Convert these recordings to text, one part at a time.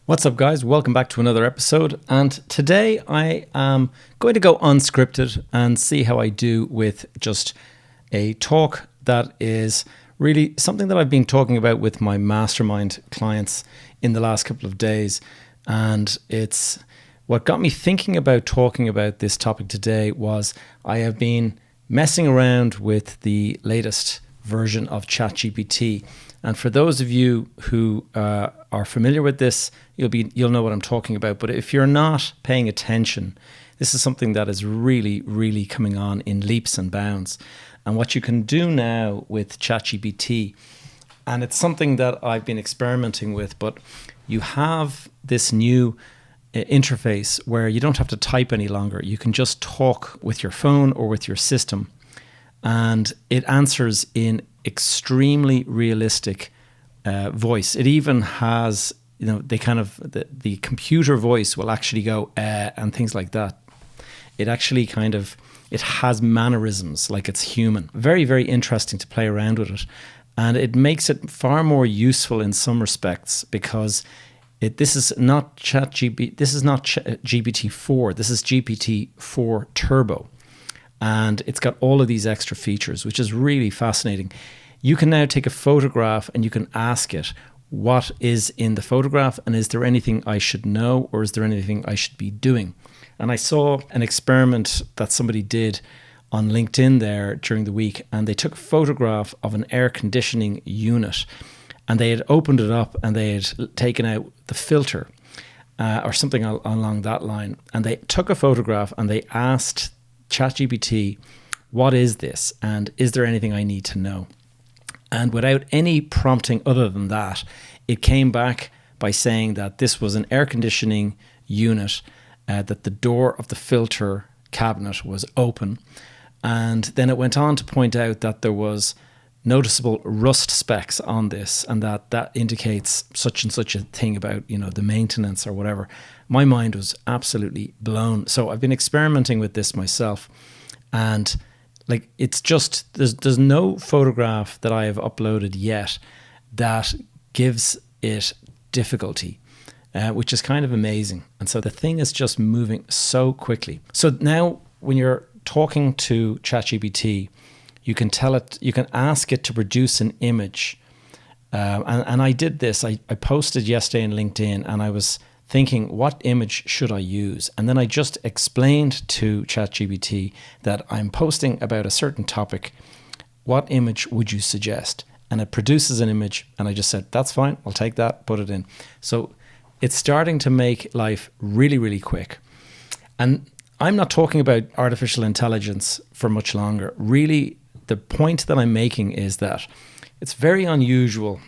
What's up, guys? Welcome back to another episode. And today I am going to go unscripted and see how I do with just a talk that is really something that I've been talking about with my mastermind clients in the last couple of days. And it's what got me thinking about talking about this topic today was I have been messing around with the latest version of ChatGPT. And for those of you who are familiar with this, you'll know what I'm talking about. But if you're not paying attention, this is something that is really coming on in leaps and bounds. And what you can do now with ChatGPT, and it's something that I've been experimenting with, but you have this new interface where you don't have to type any longer. You can just talk with your phone or with your system, and it answers in extremely realistic voice. It even has, the computer voice will actually go and things like that. It actually it has mannerisms like it's human. Very interesting to play around with it, and it makes it far more useful in some respects because this is not GPT-4. This is GPT-4 Turbo. And it's got all of these extra features, which is really fascinating. You can now take a photograph and you can ask it what is in the photograph and is there anything I should know or is there anything I should be doing? And I saw an experiment that somebody did on LinkedIn there during the week, and they took a photograph of an air conditioning unit and they had opened it up and they had taken out the filter or something along that line. And they took a photograph and they asked ChatGPT, what is this? And is there anything I need to know? And without any prompting other than that, it came back by saying that this was an air conditioning unit, that the door of the filter cabinet was open. And then it went on to point out that there was noticeable rust specks on this and that indicates such and such a thing about, the maintenance or whatever. My mind was absolutely blown. So I've been experimenting with this myself, and it's just there's no photograph that I have uploaded yet that gives it difficulty, which is kind of amazing. And so the thing is just moving so quickly. So now when you're talking to ChatGPT, you can ask it to produce an image. And I did this. I posted yesterday in LinkedIn, and I was thinking, what image should I use? And then I just explained to ChatGPT that I'm posting about a certain topic. What image would you suggest? And it produces an image, and I just said, that's fine, I'll take that, put it in. So it's starting to make life really quick. And I'm not talking about artificial intelligence for much longer. Really, the point that I'm making is that it's very unusual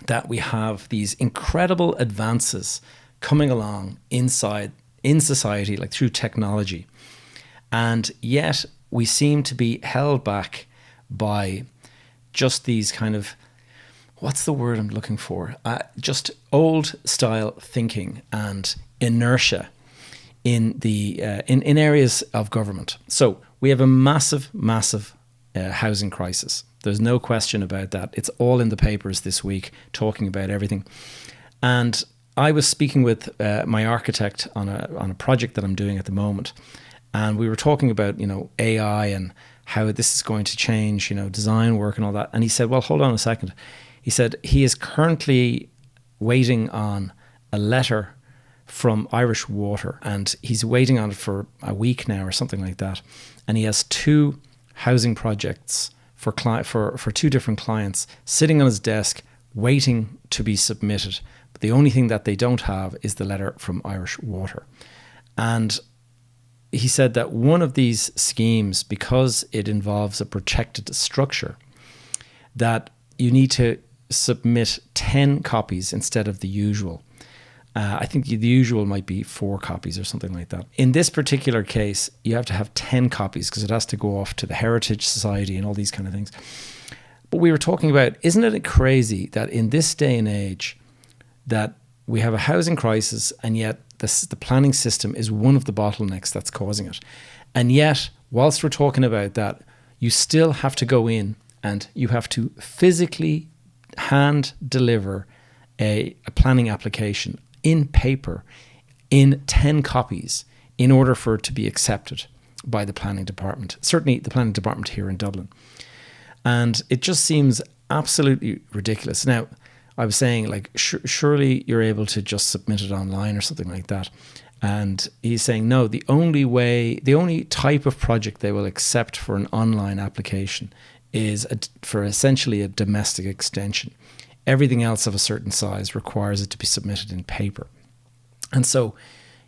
that we have these incredible advances coming along in society, like through technology. And yet we seem to be held back by just these kind of, what's the word I'm looking for? Just old style thinking and inertia in the in areas of government. So we have a massive housing crisis. There's no question about that. It's all in the papers this week, talking about everything. And I was speaking with my architect on a project that I'm doing at the moment, and we were talking about AI and how this is going to change design work and all that. And he said, well, hold on a second. He said he is currently waiting on a letter from Irish Water, and he's waiting on it for a week now or something like that. And he has 2 housing projects for two different clients sitting on his desk waiting to be submitted. But the only thing that they don't have is the letter from Irish Water. And he said that one of these schemes, because it involves a protected structure, that you need to submit 10 copies instead of the usual. I think the usual might be 4 copies or something like that. In this particular case, you have to have 10 copies because it has to go off to the Heritage Society and all these kind of things. But we were talking about, isn't it crazy that in this day and age that we have a housing crisis, and yet the planning system is one of the bottlenecks that's causing it. And yet, whilst we're talking about that, you still have to go in and you have to physically hand deliver a planning application in paper in 10 copies in order for it to be accepted by the planning department, certainly the planning department here in Dublin. And it just seems absolutely ridiculous. Now, I was saying, like, surely you're able to just submit it online or something like that. And he's saying, no, the only type of project they will accept for an online application is for essentially a domestic extension. Everything else of a certain size requires it to be submitted in paper. And so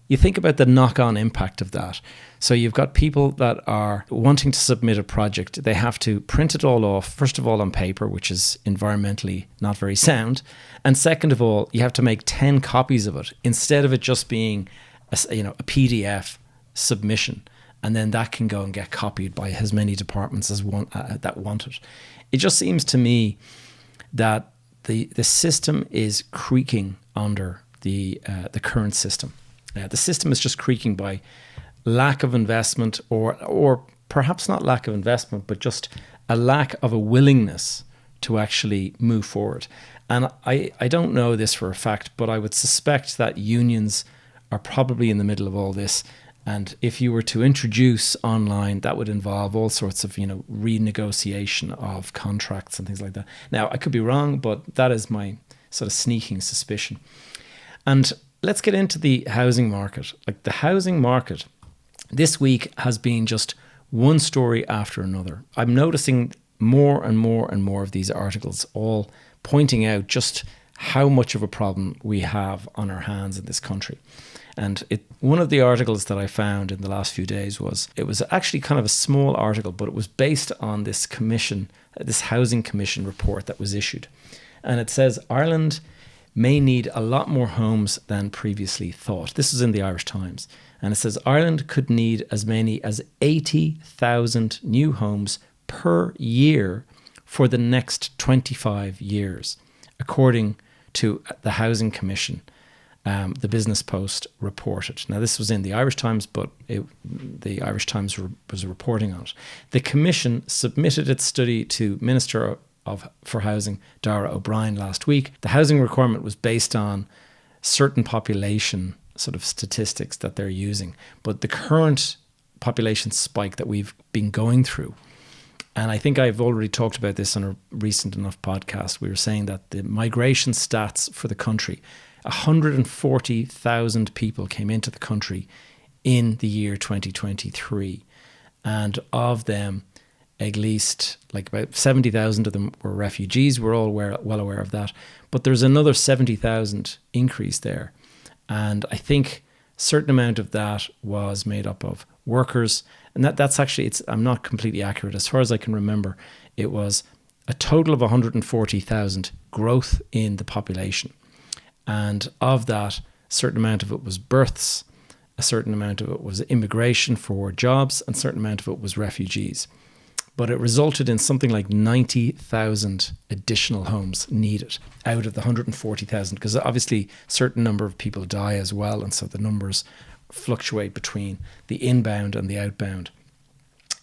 you think about the knock-on impact of that. So you've got people that are wanting to submit a project. They have to print it all off, first of all on paper, which is environmentally not very sound. And second of all, you have to make 10 copies of it instead of it just being a PDF submission. And then that can go and get copied by as many departments as that want it. It just seems to me that the system is creaking under the current system. The system is just creaking by lack of investment, or perhaps not lack of investment, but just a lack of a willingness to actually move forward. And I don't know this for a fact, but I would suspect that unions are probably in the middle of all this. And if you were to introduce online, that would involve all sorts of, renegotiation of contracts and things like that. Now, I could be wrong, but that is my sort of sneaking suspicion. And let's get into the housing market. Like, the housing market this week has been just one story after another. I'm noticing more and more and more of these articles all pointing out just how much of a problem we have on our hands in this country. And one of the articles that I found in the last few days it was actually kind of a small article, but it was based on this commission, this housing commission report that was issued. And it says Ireland may need a lot more homes than previously thought. This is in the Irish Times. And it says Ireland could need as many as 80,000 new homes per year for the next 25 years, according to the Housing Commission. The Business Post reported. Now, this was in the Irish Times, but the Irish Times was reporting on it. The Commission submitted its study to Minister for Housing, Darragh O'Brien, last week. The housing requirement was based on certain population sort of statistics that they're using, but the current population spike that we've been going through, and I think I've already talked about this on a recent enough podcast, we were saying that the migration stats for the country, 140,000 people came into the country in the year 2023. And of them, at least like about 70,000 of them were refugees. We're all well aware of that. But there's another 70,000 increase there. And I think a certain amount of that was made up of workers. And that's actually, I'm not completely accurate. As far as I can remember, it was a total of 140,000 growth in the population. And of that, a certain amount of it was births, a certain amount of it was immigration for jobs, and a certain amount of it was refugees. But it resulted in something like 90,000 additional homes needed out of the 140,000, because obviously a certain number of people die as well, and so the numbers fluctuate between the inbound and the outbound.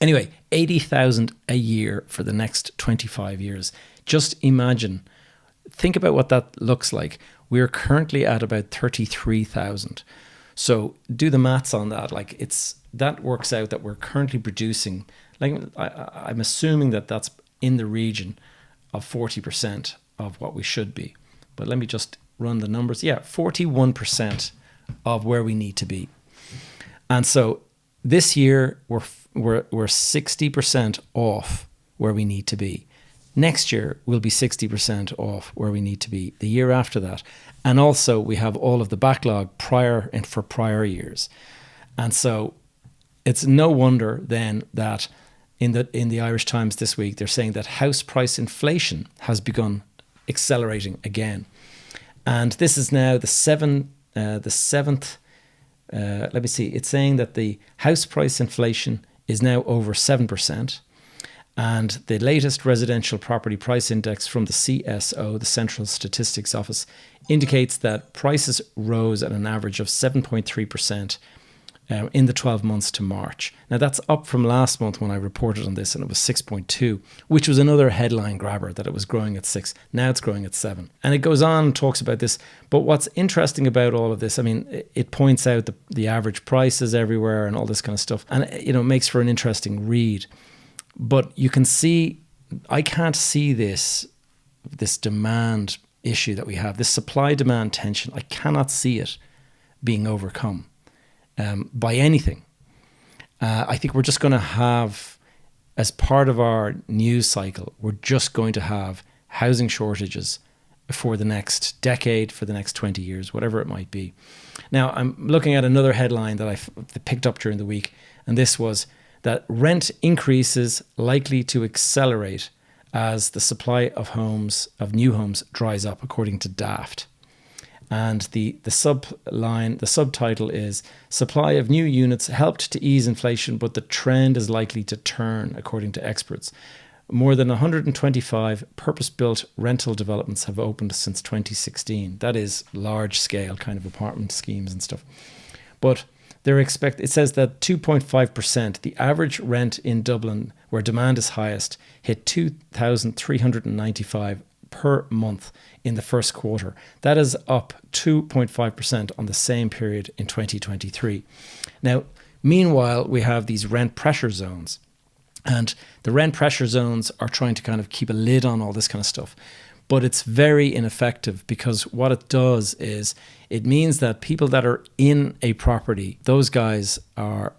Anyway, 80,000 a year for the next 25 years. Just imagine, think about what that looks like. We're currently at about 33,000. So do the maths on that. Like, that works out that we're currently producing, like, I'm assuming that that's in the region of 40% of what we should be. But let me just run the numbers. Yeah, 41% of where we need to be. And so this year we're 60% off where we need to be. Next year, we'll be 60% off where we need to be. The year after that. And also, we have all of the backlog for prior years. And so it's no wonder then that in the Irish Times this week, they're saying that house price inflation has begun accelerating again. And this is now the seventh, it's saying that the house price inflation is now over 7%. And the latest residential property price index from the CSO, the Central Statistics Office, indicates that prices rose at an average of 7.3% in the 12 months to March. Now that's up from last month when I reported on this and it was 6.2, which was another headline grabber that it was growing at 6. Now it's growing at 7. And it goes on and talks about this. But what's interesting about all of this, I mean, it points out the average prices everywhere and all this kind of stuff. And, it makes for an interesting read. But you can see, I can't see this demand issue that we have, this supply-demand tension. I cannot see it being overcome by anything. I think we're just going to have, as part of our news cycle, we're just going to have housing shortages for the next decade, for the next 20 years, whatever it might be. Now, I'm looking at another headline that I picked up during the week, and this was that rent increases likely to accelerate as the supply of new homes dries up, according to Daft. And the subtitle is "Supply of new units helped to ease inflation, but the trend is likely to turn," according to experts. More than 125 purpose-built rental developments have opened since 2016. That is large-scale kind of apartment schemes and stuff. But it says that 2.5%, the average rent in Dublin, where demand is highest, hit 2,395 per month in the first quarter. That is up 2.5% on the same period in 2023. Now, meanwhile, we have these rent pressure zones. And the rent pressure zones are trying to kind of keep a lid on all this kind of stuff. But it's very ineffective, because what it does is it means that people that are in a property, those guys are,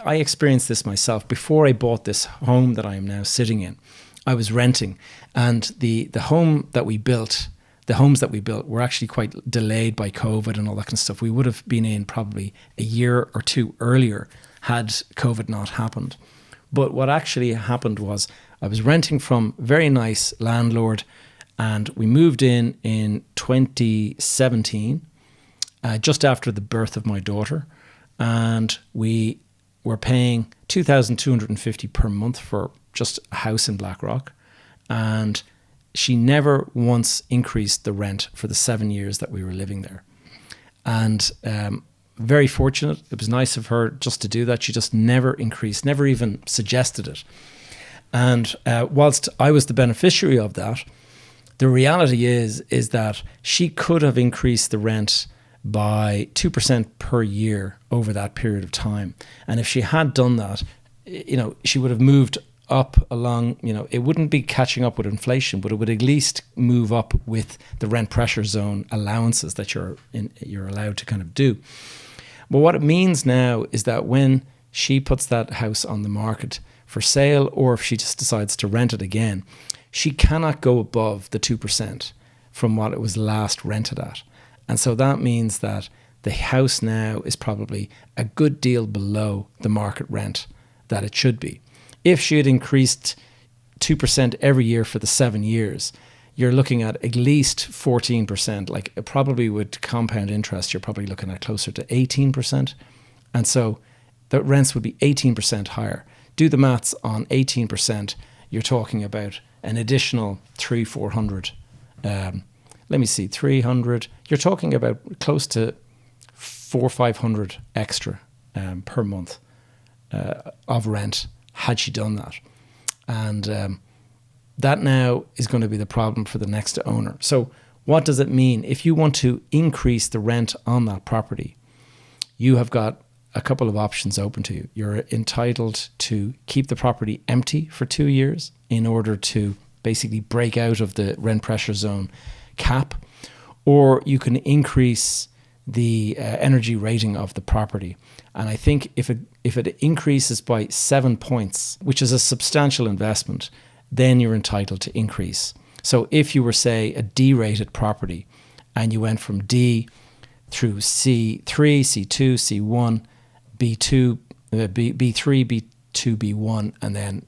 I experienced this myself. Before I bought this home that I am now sitting in, I was renting, and the homes that we built were actually quite delayed by COVID and all that kind of stuff. We would have been in probably a year or two earlier had COVID not happened. But what actually happened was I was renting from a very nice landlord, and we moved in 2017, just after the birth of my daughter, and we were paying $2,250 per month for just a house in Blackrock, and she never once increased the rent for the 7 years that we were living there. And very fortunate. It was nice of her just to do that. She just never increased, never even suggested it. And whilst I was the beneficiary of that, the reality is that she could have increased the rent by 2% per year over that period of time. And if she had done that, she would have moved up along, it wouldn't be catching up with inflation, but it would at least move up with the rent pressure zone allowances that you're allowed to kind of do. But what it means now is that when she puts that house on the market for sale, or if she just decides to rent it again, she cannot go above the 2% from what it was last rented at. And so that means that the house now is probably a good deal below the market rent that it should be. If she had increased 2% every year for the 7 years, you're looking at least 14%. Like, probably with compound interest, you're probably looking at closer to 18%. And so the rents would be 18% higher. Do the maths on 18%, you're talking about an additional 300-400. Let me see, 300. You're talking about close to 400-500 extra per month of rent had she done that. And that now is going to be the problem for the next owner. So what does it mean? If you want to increase the rent on that property, you have got a couple of options open to you. You're entitled to keep the property empty for 2 years in order to basically break out of the rent pressure zone cap, or you can increase the energy rating of the property. And I think if it increases by 7 points, which is a substantial investment, then you're entitled to increase. So if you were, say, a D-rated property and you went from D through C3, C2, C1, B2, B3, B2, B1, and then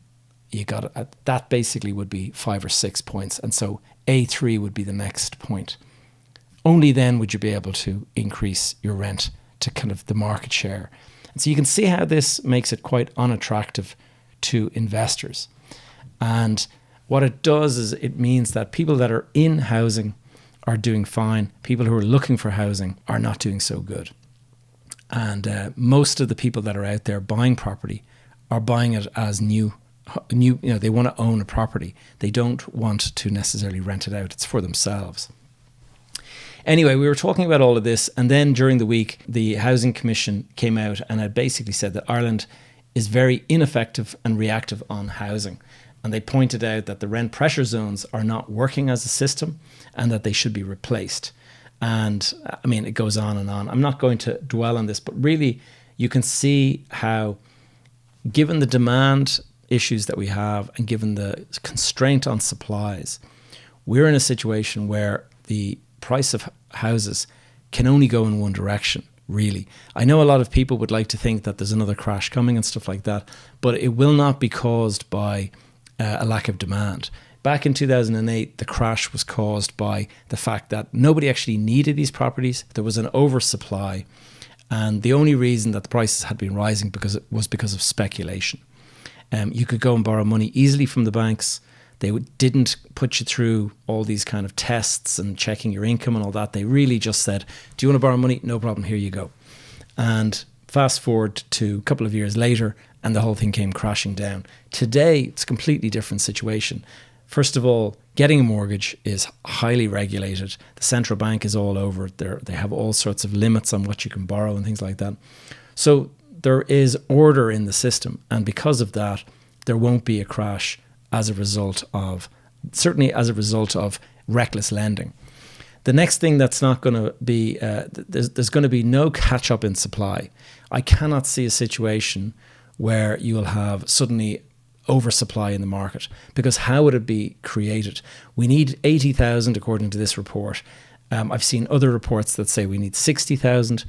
you got that basically would be 5 or 6 points. And so A3 would be the next point. Only then would you be able to increase your rent to kind of the market share. And so you can see how this makes it quite unattractive to investors. And what it does is it means that people that are in housing are doing fine. People who are looking for housing are not doing so good. And most of the people that are out there buying property are buying it as new, they want to own a property. They don't want to necessarily rent it out. It's for themselves. Anyway, we were talking about all of this, and then during the week, the Housing Commission came out and had basically said that Ireland is very ineffective and reactive on housing. And they pointed out that the rent pressure zones are not working as a system and that they should be replaced. And I mean, it goes on and on. I'm not going to dwell on this, but really you can see how, given the demand issues that we have and given the constraint on supplies, we're in a situation where the price of houses can only go in one direction, really. I know a lot of people would like to think that there's another crash coming and stuff like that, but it will not be caused by a lack of demand. Back in 2008, the crash was caused by the fact that nobody actually needed these properties. There was an oversupply, and the only reason that the prices had been rising was because of speculation. You could go and borrow money easily from the banks. They didn't put you through all these kind of tests and checking your income and all that. They really just said, do you want to borrow money? No problem, here you go. And fast forward to a couple of years later, and the whole thing came crashing down. Today, it's a completely different situation. First of all, getting a mortgage is highly regulated. The central bank is all over it. They have all sorts of limits on what you can borrow and things like that. So there is order in the system. And because of that, there won't be a crash certainly as a result of reckless lending. The next thing that's not going to be, there's going to be no catch up in supply. I cannot see a situation where you will have suddenly oversupply in the market, because how would it be created? We need 80,000 according to this report. I've seen other reports that say we need 60,000.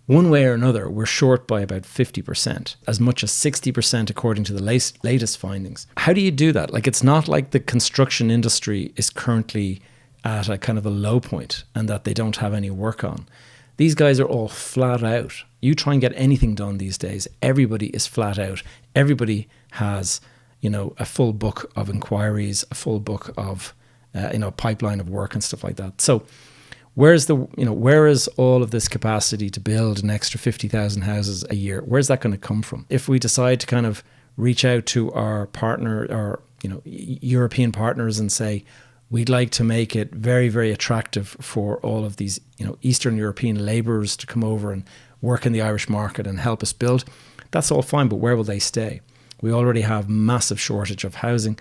One way or another, we're short by about 50%, as much as 60% according to the latest findings. How do you do that? Like, it's not like the construction industry is currently at a kind of a low point and that they don't have any work on. These guys are all flat out. You try and get anything done these days, everybody is flat out. Everybody has, a full book of inquiries, a full book of, pipeline of work and stuff like that. So where is all of this capacity to build an extra 50,000 houses a year? Where's that going to come from? If we decide to kind of reach out to our partner, or European partners, and say we'd like to make it very, very attractive for all of these Eastern European labourers to come over and work in the Irish market and help us build, that's all fine. But where will they stay? We already have massive shortage of housing.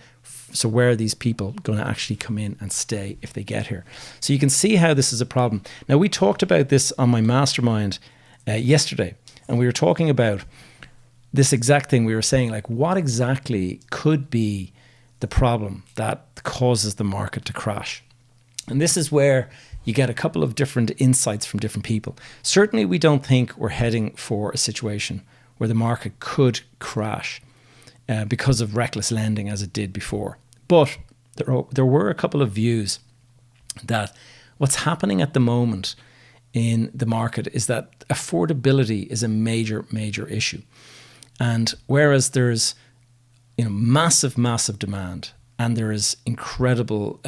So where are these people going to actually come in and stay if they get here? So you can see how this is a problem. Now, we talked about this on my mastermind yesterday, and we were talking about this exact thing. We were saying, like, what exactly could be the problem that causes the market to crash? And this is where you get a couple of different insights from different people. Certainly, we don't think we're heading for a situation where the market could crash because of reckless lending as it did before. But there were a couple of views that what's happening at the moment in the market is that affordability is a major, major issue. And whereas there's massive demand, and there is incredibly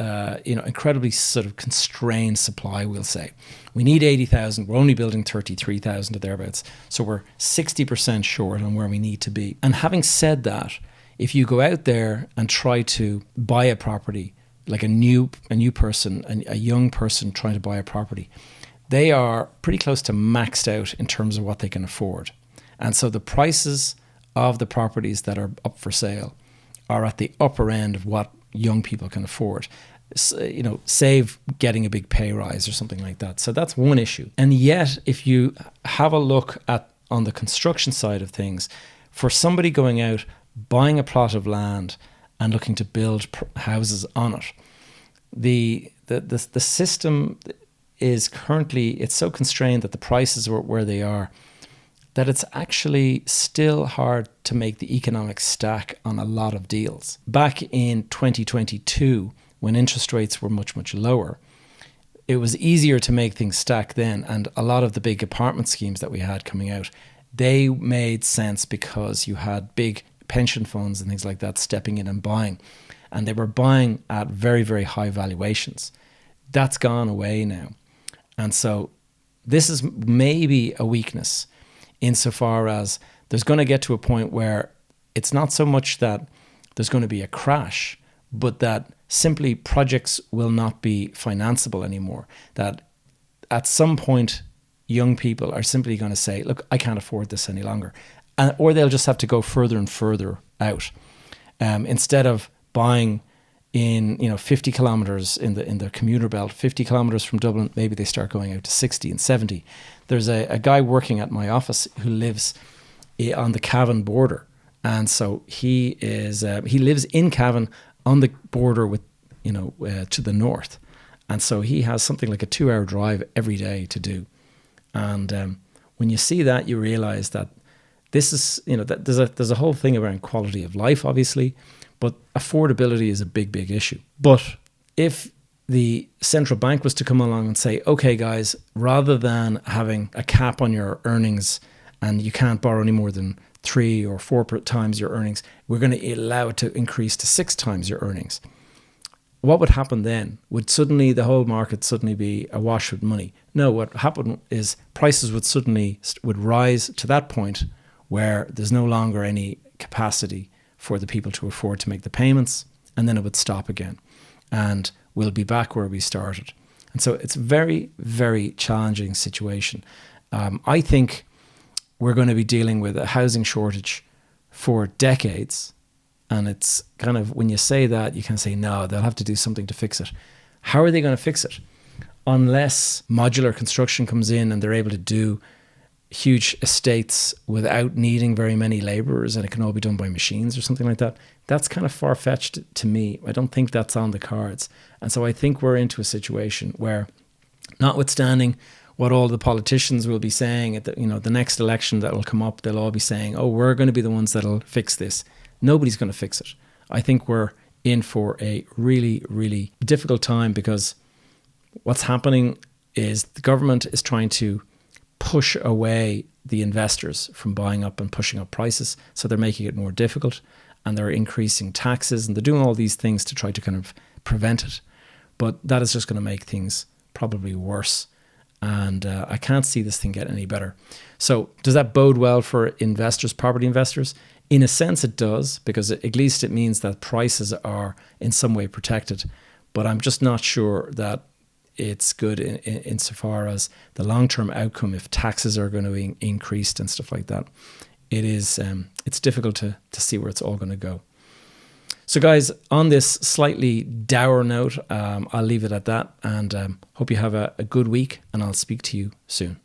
sort of constrained supply, we'll say. We need 80,000, we're only building 33,000 or thereabouts. So we're 60% short on where we need to be. And having said that, if you go out there and try to buy a property, like a new person, a young person trying to buy a property, they are pretty close to maxed out in terms of what they can afford. And so the prices of the properties that are up for sale are at the upper end of what young people can afford. Save getting a big pay rise or something like that. So that's one issue. And yet, if you have a look at on the construction side of things, for somebody going out, buying a plot of land and looking to build houses on it, the system is currently, it's so constrained that the prices are where they are, that it's actually still hard to make the economic stack on a lot of deals. Back in 2022, when interest rates were much, much lower, it was easier to make things stack then. And a lot of the big apartment schemes that we had coming out, they made sense because you had big pension funds and things like that stepping in and buying. And they were buying at very, very high valuations. That's gone away now. And so this is maybe a weakness. insofar as there's going to get to a point where it's not so much that there's going to be a crash, but that simply projects will not be financeable anymore. That at some point, young people are simply going to say, look, I can't afford this any longer. Or they'll just have to go further and further out. Instead of buying in 50 kilometers in the commuter belt, 50 kilometers from Dublin, maybe they start going out to 60 and 70. There's a guy working at my office who lives on the Cavan border. And so he lives in Cavan on the border with, to the north. And so he has something like a 2-hour drive every day to do. And when you see that, you realize that this is, that there's a whole thing around quality of life, obviously, but affordability is a big, big issue. But if the central bank was to come along and say, okay, guys, rather than having a cap on your earnings and you can't borrow any more than 3 or 4 times your earnings, we're going to allow it to increase to 6 times your earnings. What would happen then? Would suddenly the whole market suddenly be awash with money? No, what happened is prices would rise to that point where there's no longer any capacity for the people to afford to make the payments, and then it would stop again. And we'll be back where we started. And so it's a very, very challenging situation. I think we're going to be dealing with a housing shortage for decades. And it's kind of, when you say that, you can say, no, they'll have to do something to fix it. How are they going to fix it? Unless modular construction comes in and they're able to do huge estates without needing very many laborers and it can all be done by machines or something like that, that's kind of far-fetched to me. I don't think that's on the cards. And so I think we're into a situation where, notwithstanding what all the politicians will be saying at the next election that will come up, they'll all be saying, oh, we're going to be the ones that'll fix this. Nobody's going to fix it. I think we're in for a really, really difficult time, because what's happening is the government is trying to push away the investors from buying up and pushing up prices. So they're making it more difficult, and they're increasing taxes, and they're doing all these things to try to kind of prevent it. But that is just going to make things probably worse. And I can't see this thing getting any better. So does that bode well for investors, property investors? In a sense it does, because at least it means that prices are in some way protected. But I'm just not sure that it's good insofar as the long-term outcome if taxes are going to be increased and stuff like that. It's difficult to see where it's all going to go. So guys, on this slightly dour note, I'll leave it at that, and hope you have a good week, and I'll speak to you soon.